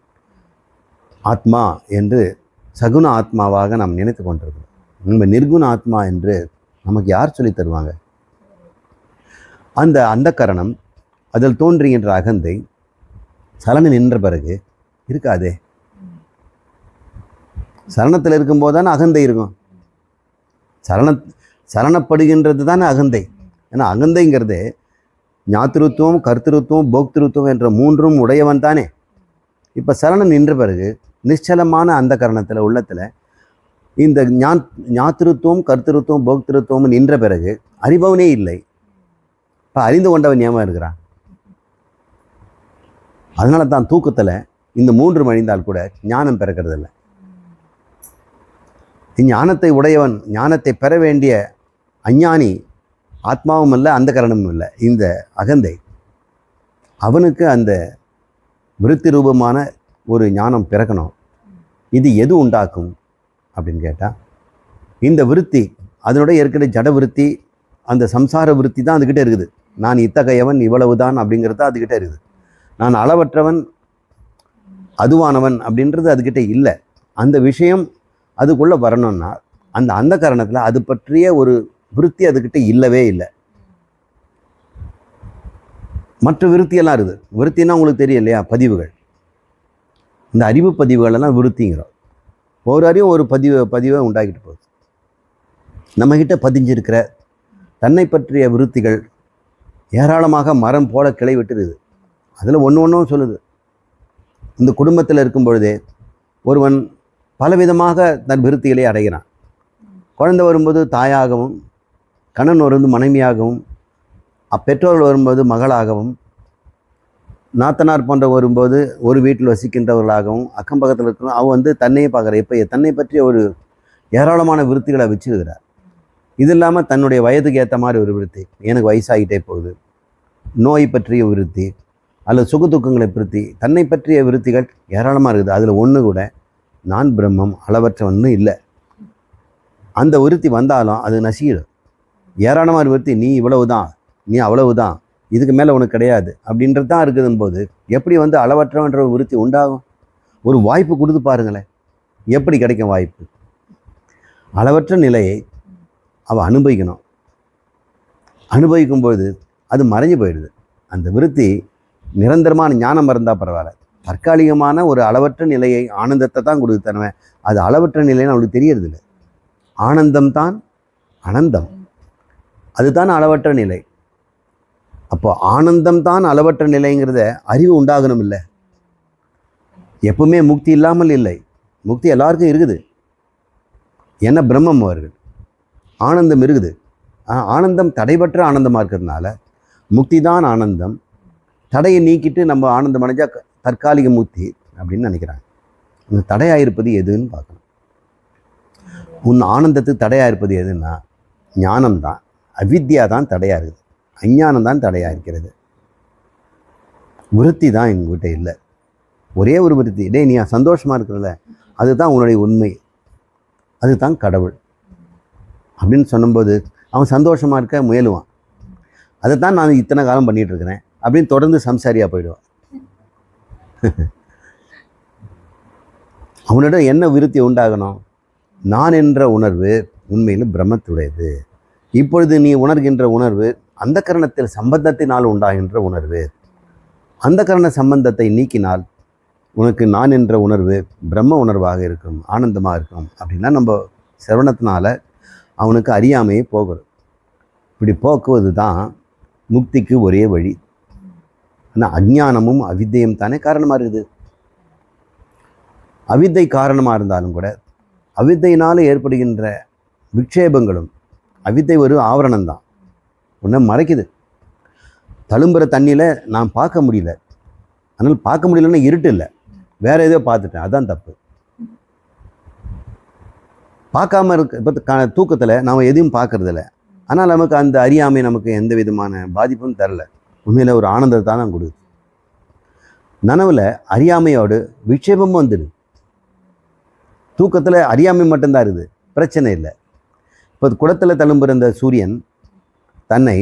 ஆத்மா என்று சகுண ஆத்மாவாக நாம் நினைத்து கொண்டிருக்கிறோம். நம்ம நிர்குண ஆத்மா என்று நமக்கு யார் சொல்லி தருவாங்க? அந்த கரணம், அதில் தோன்றுகின்ற அகந்தை சலனம் நின்ற பிறகு இருக்காதே. சலனத்தில் இருக்கும்போது தானே அகந்தை இருக்கும். சலனப்படுகின்றது தானே அகந்தை. ஏன்னா அகந்தைங்கிறது ஞாத்திருத்துவம், கர்த்திருத்துவம், போக்திருத்துவம் என்ற மூன்றும் உடையவன் தானே. இப்போ சலனம் நின்ற பிறகு நிச்சலமான அந்த கரணத்தில் உள்ளத்தில் இந்த ஞாத்திருத்துவம், கர்த்திருத்துவம், போக்திருத்துவம் நின்ற பிறகு அறிபவனே இல்லை. இப்போ அறிந்து கொண்டவன் ஏமா இருக்கிறான்? அதனால தான் தூக்கத்தில் இந்த மூன்று மழிந்தால் கூட ஞானம் பிறக்கிறது இல்லை. ஞானத்தை உடையவன், ஞானத்தை பெற வேண்டிய அஞ்ஞானி ஆத்மாவும் இல்லை, அந்த கரணமும் இல்லை, இந்த அகந்தை. அவனுக்கு அந்த விருத்தி ரூபமான ஒரு ஞானம் பிறக்கணும். இது எது உண்டாக்கும் அப்படின்னு கேட்டால், இந்த விருத்தி, அதனுடைய இருக்கிற ஜட விருத்தி, அந்த சம்சார விருத்தி தான் அதுக்கிட்ட இருக்குது. நான் இத்தகையவன், இவ்வளவு தான் அப்படிங்கிறது அதுக்கிட்ட இருக்குது. நான் அளவற்றவன், அதுவானவன் அப்படின்றது அதுக்கிட்ட இல்லை. அந்த விஷயம் அதுக்குள்ளே வரணும்னா அந்த காரணத்தில் அது பற்றிய ஒரு விருத்தி அதுக்கிட்ட இல்லவே இல்லை. மற்ற விருத்தியெல்லாம் இருக்குது. விருத்தின்னா உங்களுக்கு தெரியும் இல்லையா? பதிவுகள். இந்த அறிவு பதிவுகளெல்லாம் விருத்திங்கிறோம். ஒரு அறிவும் ஒரு பதிவை உண்டாக்கிட்டு போகுது. நம்மக்கிட்ட பதிஞ்சிருக்கிற தன்னை பற்றிய விருத்திகள் ஏராளமாக மரம் போல கிளை விட்டுருது. அதில் ஒன்றும் சொல்லுது. இந்த குடும்பத்தில் இருக்கும் பொழுதே ஒருவன் பலவிதமாக தன் விருத்திகளை அடைகிறான். குழந்தை வரும்போது தாயாகவும், கணவன் வரும்போது மனைவியாகவும், அப்பெற்றோர்கள் வரும்போது மகளாகவும், நாத்தனார் போன்ற வரும்போது ஒரு வீட்டில் வசிக்கின்றவர்களாகவும், அக்கம் பக்கத்தில் இருக்கிற அவன் தன்னையே பார்க்குற. இப்போ தன்னை பற்றிய ஒரு ஏராளமான விருத்திகளை வச்சுருக்கிறார். இது இல்லாமல் தன்னுடைய வயதுக்கு ஏற்ற மாதிரி ஒரு விருத்தி, எனக்கு வயசாகிட்டே போகுது, நோய் பற்றிய விருத்தி, அல்லது சுகதுக்கங்களை பற்றி தன்னை பற்றிய விருத்திகள் ஏராளமாக இருக்குது. அதில் ஒன்று கூட நான் பிரம்மம், அளவற்றவன்னு இல்லை. அந்த விருத்தி வந்தாலும் அது நசிக்கிடும். ஏராளமான விருத்தி, நீ இவ்வளவு தான், நீ அவ்வளவு தான், இதுக்கு மேலே உனக்கு கிடையாது அப்படின்றது தான் இருக்குதுன்னு போது எப்படி அளவற்றவன்ற விருத்தி உண்டாகும்? ஒரு வாய்ப்பு கொடுத்து பாருங்களேன், எப்படி கிடைக்கும் வாய்ப்பு? அளவற்ற நிலையை அவள் அனுபவிக்கணும். அனுபவிக்கும்போது அது மறைஞ்சு போயிடுது. அந்த விருத்தி நிரந்தரமான ஞானம் இருந்தால் பரவாயில்ல. தற்காலிகமான ஒரு அளவற்ற நிலையை, ஆனந்தத்தை தான் கொடுத்து தருவேன். அது அளவற்ற நிலைன்னு அவளுக்கு தெரியறதில்லை. ஆனந்தம்தான் அனந்தம், அதுதான் அளவற்ற நிலை. அப்போ ஆனந்தம்தான் அளவற்ற நிலைங்கிறத அறிவு உண்டாகணும். இல்லை, எப்பவுமே முக்தி இல்லாமல் இல்லை. முக்தி எல்லாருக்கும் இருக்குது. என்ன பிரம்மம் அவர்கள், ஆனந்தம் இருக்குது. ஆனந்தம் தடைபற்ற ஆனந்தமாக இருக்கிறதுனால முக்தி தான் ஆனந்தம். தடையை நீக்கிட்டு நம்ம ஆனந்தம் அடைஞ்சால் தற்காலிக முக்தி அப்படின்னு நினைக்கிறாங்க. இந்த தடையாக இருப்பது எதுன்னு பார்க்கணும். உன் ஆனந்தத்துக்கு தடையாக இருப்பது எதுன்னா ஞானம்தான். அவித்யா தான் தடையாக இருக்குது, அஞ்ஞானம் தான் தடையாக இருக்கிறது. விருத்தி தான் எங்ககிட்ட இல்லை. ஒரே ஒரு விருத்தி, டே நீ சந்தோஷமாக இருக்கிறல, அதுதான் உன்னுடைய உண்மை, அதுதான் கடவுள் அப்படின்னு சொல்லும்போது அவன் சந்தோஷமாக இருக்க முயலுவான். அதை தான் நான் இத்தனை காலம் பண்ணிகிட்டு இருக்கிறேன் அப்படின்னு தொடர்ந்து சம்சாரியாக போயிடுவான். அவனிடம் என்ன விருத்தி உண்டாகணும்? நான் என்ற உணர்வு உண்மையில் பிரம்மத்துடையது. இப்பொழுது நீ உணர்கின்ற உணர்வு அந்த கரணத்தில் சம்பந்தத்தினால் உண்டாகின்ற உணர்வு. அந்த கரண சம்பந்தத்தை நீக்கினால் உனக்கு நான் என்ற உணர்வு பிரம்ம உணர்வாக இருக்கும், ஆனந்தமாக இருக்கும். அப்படின்னா நம்ம சிரவணத்தினால அவனுக்கு அறியாமையே போகிறது. இப்படி போக்குவது தான் முக்திக்கு ஒரே வழி. ஆனால் அஞ்ஞானமும் அவித்தையும் தானே காரணமாக இருக்குது. அவித்தை காரணமாக இருந்தாலும் கூட அவித்தையினால் ஏற்படுகின்ற விக்ஷேபங்களும் அவித்தை ஒரு ஆவரணம் தான், ஒன்றை மறைக்குது. தழும்புற தண்ணியில் நான் பார்க்க முடியல, அதனால் பார்க்க முடியலன்னா இருட்டு இல்லை, வேறு ஏதோ பார்த்துட்டேன், அதுதான் தப்பு. பார்க்காம இருக்க இப்போ தூக்கத்தில் நாம் எதையும் பார்க்கறதில்ல, ஆனால் நமக்கு அந்த அறியாமை நமக்கு எந்த விதமான பாதிப்பும் தரல, உண்மையில் ஒரு ஆனந்தத்தை தான் கொடுக்குது. நனவில் அறியாமையோடு விட்சேபமும் வந்துடுது. தூக்கத்தில் அறியாமை மட்டும்தான் இருக்குது, பிரச்சனை இல்லை. இப்போ குடத்தில் தழும்புற இந்த சூரியன் தன்னை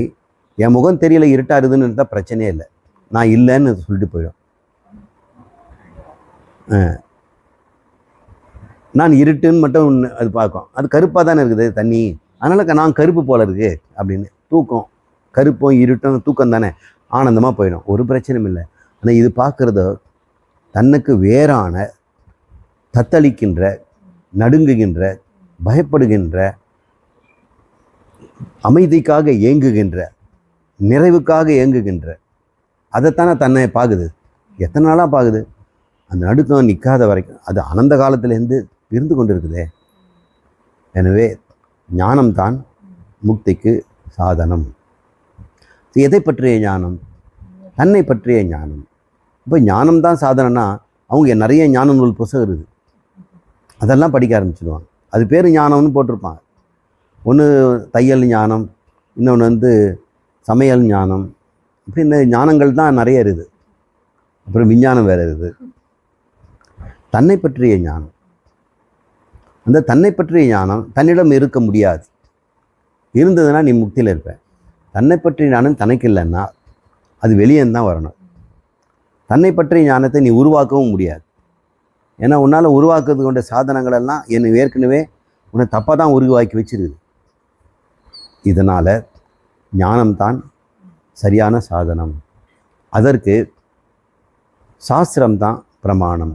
என் முகம் தெரியல இருட்டாருதுன்னு இருந்தால் பிரச்சனையே இல்லை, நான் இல்லைன்னு சொல்லிட்டு போயிடும். நான் இருட்டுன்னு மட்டும் அது பார்க்கும், அது கருப்பாக தானே இருக்குது தண்ணி, அதனால் நான் கருப்பு போல இருக்கு அப்படின்னு. தூக்கம் கருப்பும் இருட்டும் தூக்கம் தானே, ஆனந்தமாக போயிடும், ஒரு பிரச்சனையும் இல்லை. ஆனால் இது பார்க்குறதோ தன்னுக்கு வேறான தத்தளிக்கின்ற, நடுங்குகின்ற, பயப்படுகின்ற, அமைதிக்காக ஏங்குகின்ற, நிறைவுக்காக ஏங்குகின்ற, அதைத்தானே தன்னை பார்க்குது. எத்தனை நாளாக பார்க்குது, அந்த நடுக்கம் நிற்காத வரைக்கும் அது அனந்த காலத்திலேருந்து இருந்து கொண்டு இருக்குதே. எனவே ஞானம்தான் முக்திக்கு சாதனம். எதை பற்றிய ஞானம்? தன்னை பற்றிய ஞானம். இப்போ ஞானம்தான் சாதனைனா அவங்க நிறைய ஞான நூல் புத்தகம் இருக்குது, அதெல்லாம் படிக்க ஆரம்பிச்சிடுவாங்க. அது பேர் ஞானம்னு போட்டிருப்பாங்க. ஒன்று தையல் ஞானம், இன்னொன்று சமையல் ஞானம், இப்படி இந்த ஞானங்கள் தான் நிறைய இருக்குது. அப்புறம் விஞ்ஞானம் வேறு இருக்குது. தன்னை பற்றிய ஞானம், அந்த தன்னை பற்றிய ஞானம் தன்னிடம் இருக்க முடியாது. இருந்ததுன்னா நீ முக்தியில் இருப்ப. தன்னை பற்றிய ஞானம் தனக்கு இல்லைன்னா அது வெளியே தான் வரணும். தன்னை பற்றிய ஞானத்தை நீ உருவாக்கவும் முடியாது. ஏன்னா உன்னால் உருவாக்குறது கொண்ட சாதனங்களெல்லாம் என்னை ஏற்கனவே உன்னை தப்பாக தான் உருவாக்கி வச்சிருக்குது. இதனால் ஞானம்தான் சரியான சாதனம். அதற்கு சாஸ்திரம்தான் பிரமாணம்.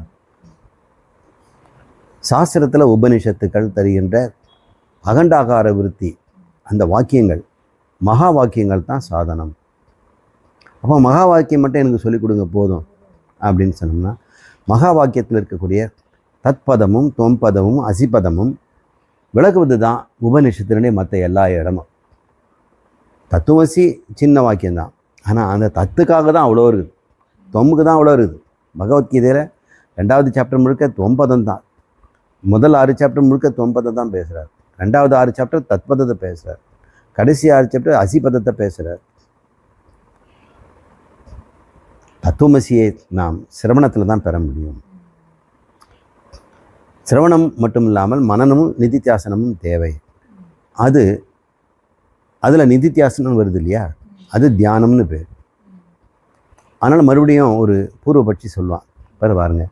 சாஸ்திரத்தில் உபனிஷத்துக்கள் தருகின்ற அகண்டாகார விருத்தி, அந்த வாக்கியங்கள், மகா வாக்கியங்கள் தான் சாதனம். அப்போ மகா வாக்கியம் மட்டும் எனக்கு சொல்லிக் கொடுங்க போதும் அப்படின்னு சொன்னோம்னா, மகா வாக்கியத்தில் இருக்கக்கூடிய தத்பதமும் தொம்பதமும் அசிபதமும் விளக்குவது தான் உபனிஷத்தினுடைய மற்ற எல்லா இடமும். தத்துவசி சின்ன வாக்கியம்தான், ஆனால் அந்த தத்துக்காக தான் அவ்வளோ இருக்குது, தொம்புக்கு தான் அவ்வளோ இருக்குது. பகவத்கீதையில் 2வது சாப்டர் முழுக்க தொம்பதம் தான். முதல் 6 சாப்டர் முழுக்க தொம்பதம் தான் பேசுகிறார். 2வது 6 சாப்டர் தத்பதத்தை பேசுகிறார். கடைசி 6 சாப்டர் அசிபதத்தை பேசுகிறார். தத்துவமசியை நாம் சிரவணத்தில் தான் பெற முடியும். சிரவணம் மட்டும் இல்லாமல் மனனமும் நிதித்தியாசனமும் தேவை. அதில் நிதித்தியாசனம் வருது இல்லையா, அது தியானம்னு பேர். அதனால் மறுபடியும் ஒரு பூர்வபட்சி சொல்லுவான், பாருங்க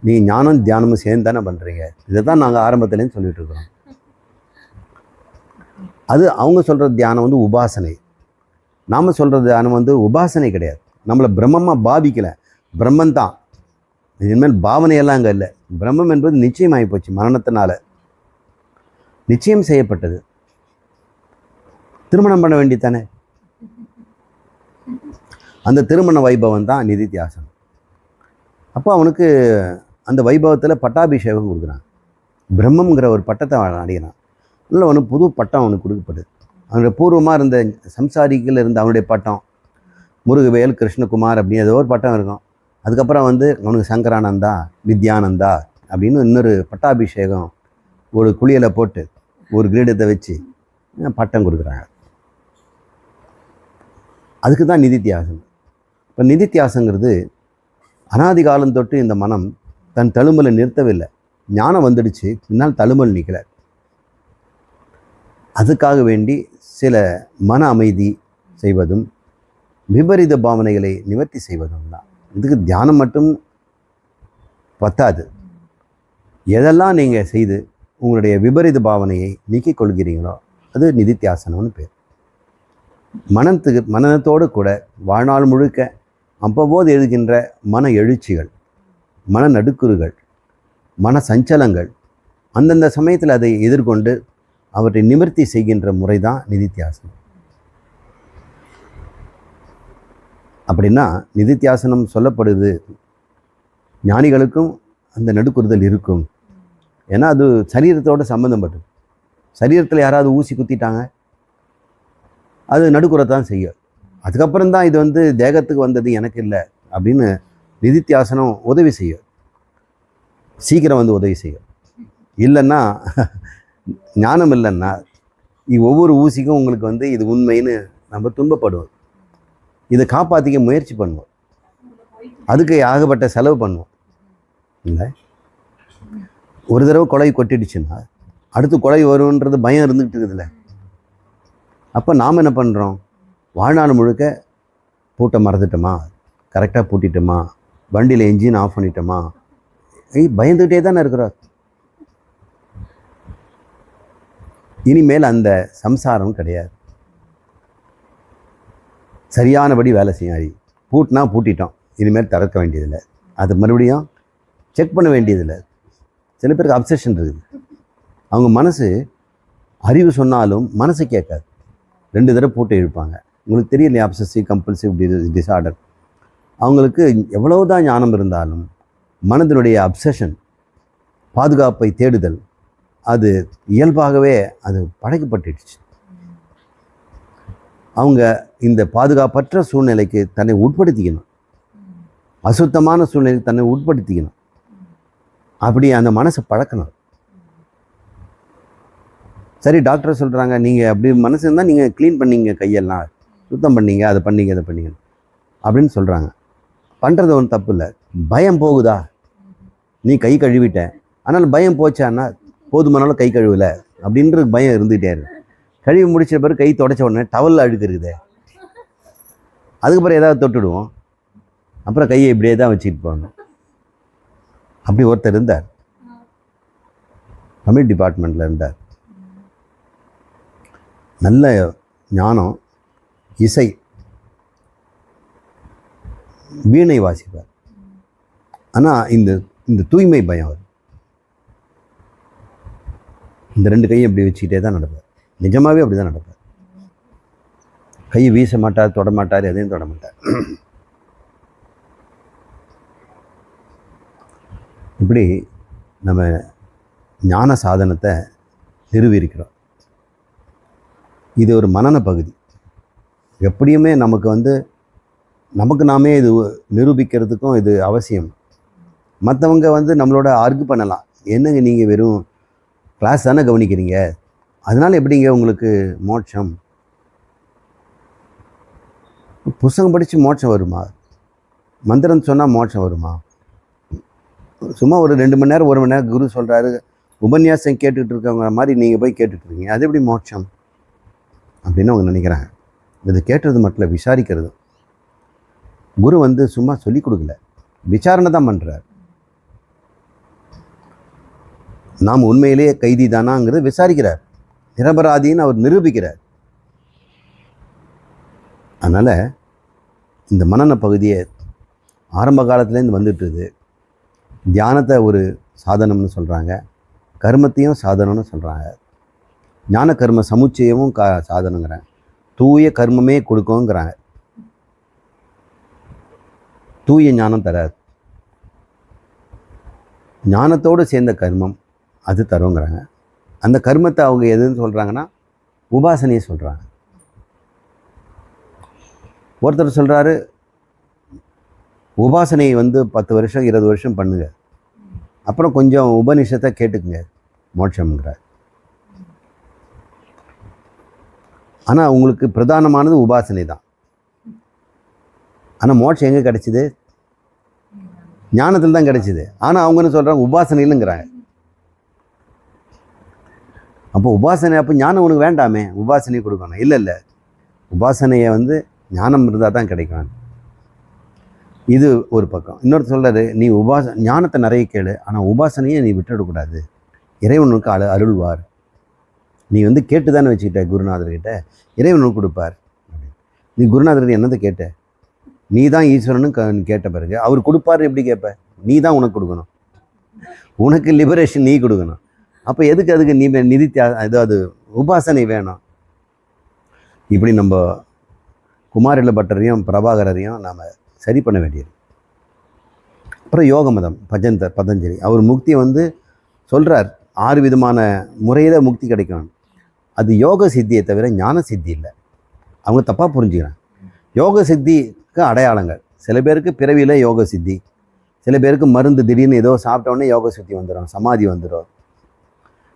நீங்கள் ஞானம் தியானமும் சேர்ந்து தானே பண்ணுறீங்க, இதை தான் நாங்கள் ஆரம்பத்துலேருந்து சொல்லிகிட்டு இருக்கிறோம். அது அவங்க சொல்கிற தியானம் உபாசனை. நாம் சொல்கிற தியானம் உபாசனை கிடையாது. நம்மளை பிரம்மமாக பாவிக்கலை, பிரம்மன் தான். இனிமேல் பாவனையெல்லாம் அங்கே இல்லை. பிரம்மம் என்பது நிச்சயமாகி போச்சு, மரணத்தினால நிச்சயம் செய்யப்பட்டது. திருமணம் பண்ண வேண்டித்தானே, அந்த திருமண வைபவம் தான் நிதித்தியாசனம். அப்போ அவனுக்கு அந்த வைபவத்தில் பட்டாபிஷேகம் கொடுக்குறான். பிரம்மங்கிற ஒரு பட்டத்தை அடைகிறான். இல்லை அவனுக்கு புது பட்டம் அவனுக்கு கொடுக்கப்படுது. அவனுடைய பூர்வமாக இருந்த சம்சாரிகள் இருந்த அவனுடைய பட்டம் முருகவேல் கிருஷ்ணகுமார் அப்படின்னு ஏதோ ஒரு பட்டம் இருக்கும். அதுக்கப்புறம் அவனுக்கு சங்கரானந்தா வித்யானந்தா அப்படின்னு இன்னொரு பட்டாபிஷேகம் ஒரு குளியலை போட்டு ஒரு கிரீடத்தை வச்சு பட்டம் கொடுக்குறாங்க. அதுக்கு தான் நிதித்தியாசம். இப்போ நிதித்தியாசங்கிறது அனாதி காலம் தொட்டு இந்த மனம் தன் தழும்பலை நிறுத்தவில்லை. ஞானம் வந்துடுச்சு, என்னால் தழும்பல் நிற்கலை. அதுக்காக வேண்டி சில மன அமைதி செய்வதும் விபரீத பாவனைகளை நிவர்த்தி செய்வதும் தான். இதுக்கு தியானம் மட்டும் பத்தாது. எதெல்லாம் நீங்கள் செய்து உங்களுடைய விபரீத பாவனையை நீக்கிக் கொள்கிறீங்களோ அது நிதித்தியாசனம்னு பேர். மனத்தோடு கூட வாழ்நாள் முழுக்க அவ்வப்போது எழுகின்ற மன எழுச்சிகள், மன நடுக்குறுகள், மன சஞ்சலங்கள், அந்தந்த சமயத்தில் அதை எதிர்கொண்டு அவற்றை நிவர்த்தி செய்கின்ற முறை தான் நிதித்தியாசனம். அப்படின்னா நிதித்தியாசனம் சொல்லப்படுது ஞானிகளுக்கும் அந்த நடுக்குறுதல் இருக்கும். ஏன்னா அது சரீரத்தோடு சம்மந்தப்பட்டது. சரீரத்தில் யாராவது ஊசி குத்திட்டாங்க, அது நடுக்குறத்தான் செய்யும். அதுக்கப்புறம் தான் இது வந்து தேகத்துக்கு வந்தது எனக்கு இல்லை அப்படின்னு நிதித்தியாசனம் உதவி செய்யும், சீக்கிரம் வந்து உதவி செய்யும். இல்லைன்னா ஞானம் இல்லைன்னா ஒவ்வொரு ஊசிக்கும் உங்களுக்கு வந்து இது உண்மைன்னு நம்ம துன்பப்படுவோம். இதை காப்பாற்றிக்க முயற்சி பண்ணுவோம், அதுக்கு ஆகப்பட்ட செலவு பண்ணுவோம். இல்லை, ஒரு தடவை கொலை கொட்டிடுச்சுன்னா அடுத்து கொலை வரும்ன்றது பயம் இருந்துகிட்டு இருக்குதுல்ல. அப்போ நாம் என்ன பண்ணுறோம், வாழ்நாள் முழுக்க பூட்டை மறந்துட்டோமா, கரெக்டாக பூட்டிட்டோமா, வண்டியில் என்ஜின் ஆஃப் பண்ணிட்டோமா, பயந்துக்கிட்டே தானே இருக்கிறோம். இனிமேல் அந்த சம்சாரம் கிடையாது. சரியானபடி வேலை செய்யும். பூட்டினா பூட்டிட்டோம், இனிமேல் திறக்க வேண்டியதில்லை, அது மறுபடியும் செக் பண்ண வேண்டியதில்லை. சில பேருக்கு அப்சஷன் இருக்குது, அவங்க மனசு அறிவு சொன்னாலும் மனசு கேட்காது, 2 தடவை பூட்டை இழுப்பாங்க. உங்களுக்கு தெரியலையா அப்சசிவ் கம்பல்சிவ் டிஸார்டர். அவங்களுக்கு எவ்வளவுதான் ஞானம் இருந்தாலும் மனதினுடைய அப்சஷன், பாதுகாப்பை தேடுதல், அது இயல்பாகவே அது படைக்கப்பட்டுடுச்சு. அவங்க இந்த பாதுகாப்பற்ற சூழ்நிலைக்கு தன்னை உட்படுத்திக்கணும், அசுத்தமான சூழ்நிலைக்கு தன்னை உட்படுத்திக்கணும். அப்படி அந்த மனசை பழக்கணும். சரி, டாக்டர் சொல்கிறாங்க நீங்கள் அப்படி மனசு இருந்தால் நீங்கள் க்ளீன் பண்ணிங்க, கையெல்லாம் சுத்தம் பண்ணீங்க, அதை பண்ணீங்க, அதை பண்ணீங்க அப்படின்னு சொல்கிறாங்க. பண்ணுறது ஒன்றும் தப்பு இல்லை. பயம் போகுதா, நீ கை கழுவிட்ட, ஆனால் பயம் போச்சான்னா போதுமானாலும் கை கழுவலை அப்படின்ற பயம் இருந்துகிட்டே இருக்கு. கழுவி முடிச்ச பிறகு கை தொடச்ச உடனே டவலில் அழுக்கு இருக்குது, அதுக்கப்புறம் ஏதாவது தொட்டுடுவோம், அப்புறம் கையை இப்படியே தான் வச்சுக்கிட்டு போகணும். அப்படி ஒருத்தர் இருந்தார், தமிழ் டிபார்ட்மெண்ட்டில் இருந்தார். நல்ல ஞானம், இசை, வீணை வாசிப்பார். ஆனால் இந்த தூய்மை பயம் வரும். இந்த 2 கையை இப்படி வச்சுக்கிட்டே தான் நடப்பார், நிஜமாகவே அப்படி தான் நடப்பார். கையை வீச மாட்டார், தொட மாட்டார், எதையும் தொட மாட்டார். இப்படி நம்ம ஞான சாதனத்தை நிறுவியிருக்கிறோம். இது ஒரு மனன பகுதி. எப்படியுமே நமக்கு வந்து நமக்கு நாமே இது நிரூபிக்கிறதுக்கும் இது அவசியம். மற்றவங்க வந்து நம்மளோட ஆர்கு பண்ணலாம், என்னங்க நீங்கள் வெறும் கிளாஸ் தானே கவனிக்கிறீங்க, அதனால் எப்படிங்க உங்களுக்கு மோட்சம், புஸ்தகம் படித்து மோட்சம் வருமா, மந்திரம் சொன்னால் மோட்சம் வருமா, சும்மா ஒரு 2 மணி நேரம் 1 மணி நேரம் குரு சொல்கிறாரு உபன்யாசம் கேட்டுக்கிட்டு இருக்கவங்க மாதிரி நீங்கள் போய் கேட்டுட்ருக்கீங்க, அது எப்படி மோட்சம் அப்படின்னு அவங்க நினைக்கிறாங்க. இது கேட்டுறது மட்டும் இல்லை, விசாரிக்கிறது. குரு வந்து சும்மா சொல்லி கொடுக்கல, விசாரணை தான் பண்ணுறார். நாம் உண்மையிலேயே கைதி தானாங்கிறது விசாரிக்கிறார், நிரபராதின்னு அவர் நிரூபிக்கிறார். அதனால் இந்த மனன பகுதியை ஆரம்ப காலத்துலேருந்து வந்துட்டுது. தியானத்தை ஒரு சாதனம்னு சொல்கிறாங்க, கர்மத்தையும் சாதனம்னு சொல்கிறாங்க. ஞான கர்ம சமுச்சயமும் சாதனங்கிறாங்க, தூய கர்மமே கொடுக்குங்கிறாங்க, தூய ஞானம் தராது. ஞானத்தோடு சேர்ந்த கர்மம் அது தருங்கிறாங்க. அந்த கர்மத்தை அவங்க எதுன்னு சொல்கிறாங்கன்னா உபாசனையை சொல்கிறாங்க. ஒருத்தர் சொல்கிறாரு உபாசனையை வந்து 10 வருஷம் 20 வருஷம் பண்ணுங்க, அப்புறம் கொஞ்சம் உபநிஷத்தை கேட்டுக்குங்க, மோட்சம்ங்கிறார். ஆனால் உங்களுக்கு பிரதானமானது உபாசனை தான். ஆனால் மோட்சம் எங்கே கிடைச்சிது, ஞானத்தில் தான் கிடைச்சிது. ஆனால் அவங்க என்ன சொல்கிறாங்க, உபாசனையிலுங்கிறாங்க. அப்போ உபாசனை, அப்போ ஞானம் உனக்கு வேண்டாமே, உபாசனை கொடுக்கணும். இல்லை, உபாசனையை வந்து ஞானம் இருந்தால் தான் கிடைக்கும். இது ஒரு பக்கம். இன்னொருத்தர் சொல்கிறாரு, நீ ஞானத்தை நிறைய கேளு, ஆனால் உபாசனையை நீ விட்டுவிடக்கூடாது, இறைவனுக்கு அருள்வார். நீ வந்து கேட்டு தானே வச்சுக்கிட்ட குருநாதர்கிட்ட, இறைவனுக்கு கொடுப்பார். நீ குருநாதர்கிட்ட என்னதை கேட்ட, நீ தான் ஈஸ்வரனு கேட்ட பிறகு அவர் கொடுப்பாரு எப்படி கேட்ப, நீ தான் உனக்கு கொடுக்கணும், உனக்கு லிபரேஷன் நீ கொடுக்கணும். அப்போ எதுக்கு அதுக்கு நீ ஏதாவது உபாசனை வேணும். இப்படி நம்ம குமாரில பட்டரையும் பிரபாகரையும் நாம் சரி பண்ண வேண்டியது. அப்புறம் யோக மதம் பதஞ்சலி அவர் முக்தியை வந்து சொல்கிறார், 6 விதமான முறையில் முக்தி கிடைக்கும். அது யோக சித்தியை தவிர ஞான சித்தி இல்லை. அவங்க தப்பாக புரிஞ்சுக்கிறாங்க. யோக சித்திக்கு அடையாளங்கள் சில பேருக்கு பிறவியில் யோக சித்தி, சில பேருக்கு மருந்து திடீர்னு ஏதோ சாப்பிட்டோடனே யோக சித்தி வந்துடும், சமாதி வந்துடும்.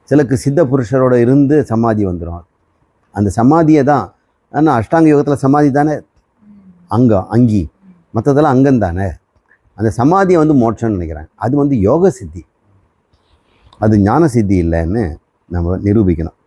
சிலருக்கு சித்த புருஷரோட இருந்து சமாதி வந்துடும். அந்த சமாதியை தான், ஆனால் அஷ்டாங்க யோகத்தில் சமாதி தானே அங்கி, மற்றதெல்லாம் அங்கம் தானே. அந்த சமாதியை மோட்சம்னு நினைக்கிறாங்க. அது யோக சித்தி, அது ஞான சித்தி இல்லைன்னு நம்ம நிரூபிக்கணும்.